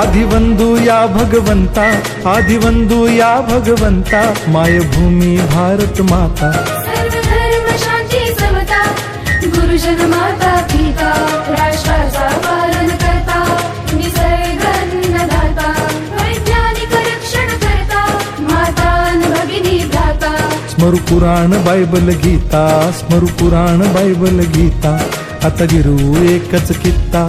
आदिवंदू या भगवंता, आदिवंदू या भगवंता, मायभूमी भारत माता। सर्व धर्म शांती समता, गुरुजन माता पिता, राष्ट्राचा पालन करता, निसर्ग अन्नदाता, वैज्ञानिक रक्षण करता, माता अन भगिनी भ्राता। स्मरू पुराण बायबल गीता, स्मरू पुराण बायबल गीता, आता गिरू एकच कित्ता,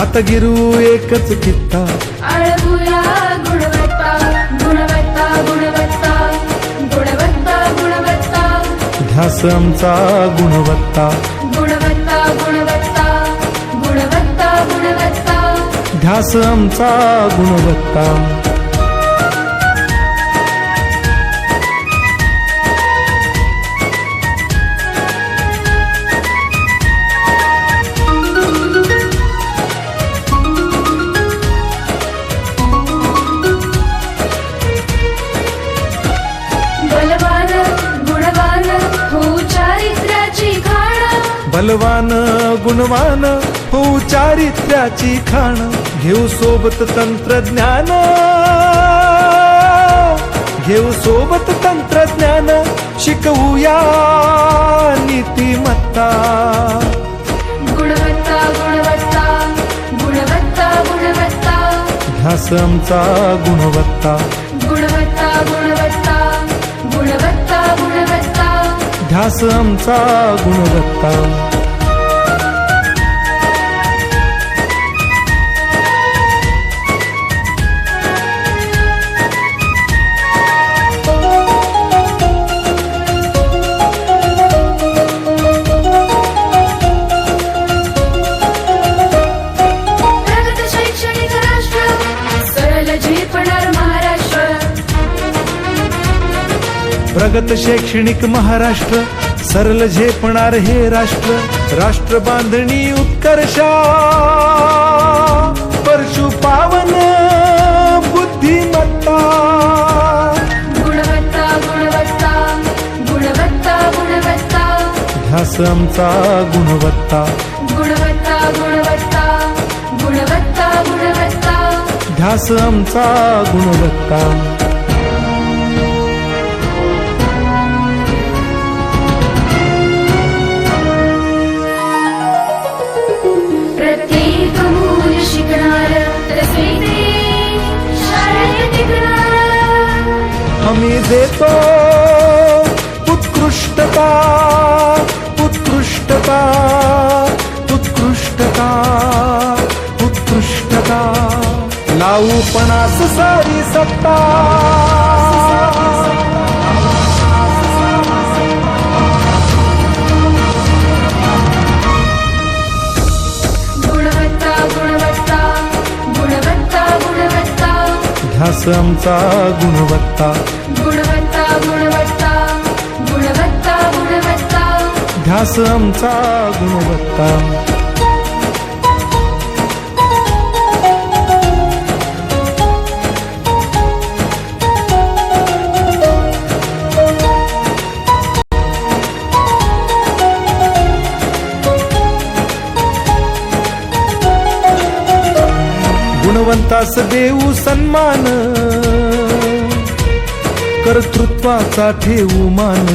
आता गिरू एकच कित्ता। आळवूया गुणवत्ता, गुणवत्ता, गुणवत्ता, गुणवत्ता, गुणवत्ता, ध्यास आमचा गुणवत्ता, गुणवत्ता, गुणवत्ता, गुणवत्ता, गुणवत्ता। ध्यास आमचा गुणवत्ता। बलवान गुणवान हो चारित्र्याची खाण, बलवान गुणवान हो चारित्र्याची खाण, घेऊ सोबत तंत्रज्ञान, घेऊ सोबत तंत्रज्ञान, शिकवूया नीतिमत्ता। गुणवत्ता, गुणवत्ता, गुणवत्ता, गुणवत्ता, ध्यास आमचा गुणवत्ता, गुणवत्ता, गुणवत्ता, गुणवत्ता, गुणवत्ता। ध्यास आमचा गुणवत्ता। प्रगत शैक्षणिक राष्ट्र, सरळ झेपणार महाराष्ट्र। प्रगत शैक्षणिक महाराष्ट्र, सरल झेपणार हे राष्ट्र, राष्ट्र बांधणी उत्कर्षा, परशु पावन बुद्धिमत्ता। गुणवत्ता, गुणवत्ता, गुणवत्ता, गुणवत्ता, ध्यास आमचा गुणवत्ता, गुणवत्ता, गुणवत्ता, गुणवत्ता, गुणवत्ता। ध्यास आमचा गुणवत्ता। प्रत्येक मूल शिकणार, तसे ते शाळेत टिकणार। हमी देतो उत्कृष्टता, उत्कृष्टता, उत्कृष्टता, उत्कृष्टता, लावू पणास सारी सत्ता। गुणवत्ता, गुणवत्ता, गुणवत्ता, गुणवत्ता, ध्यास आमचा गुणवत्ता, गुणवत्ता, गुणवत्ता, गुणवत्ता, गुणवत्ता। ध्यास आमचा गुणवत्ता। गुणवंतास देऊ सन्मान, कर्तृत्वाचा ठेवू मान,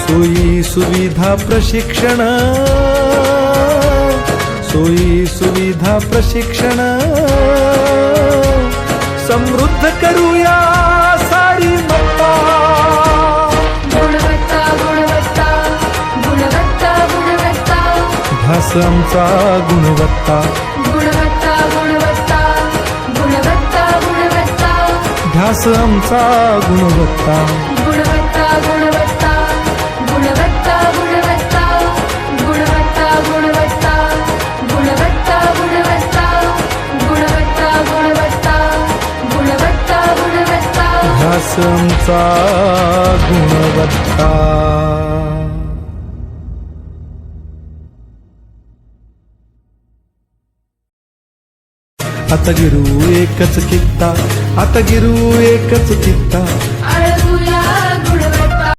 सोयी सुविधा प्रशिक्षण, सोयी सुविधा प्रशिक्षण, समृद्ध करूया सारी मत्ता। गुणवत्ता, गुणवत्ता, गुणवत्ता, गुणवत्ता, ध्यास आमचा गुणवत्ता, गुणवत्ता, गुणवत्ता, गुणवत्ता, गुणवत्ता, ध्यास आमचा गुणवत्ता। गुणवत्ता, गुणवत्ता, गुणवत्ता, गुणवत्ता, गुणवत्ता, गुणवत्ता, गुणवत्ता, गुणवत्ता, गुणवत्ता, गुणवत्ता, गुणवत्ता, गुणवत्ता। ध्यास आमचा गुणवत्ता। आता गिरू एकच कित्ता, आता गिरू एकच कित्ता,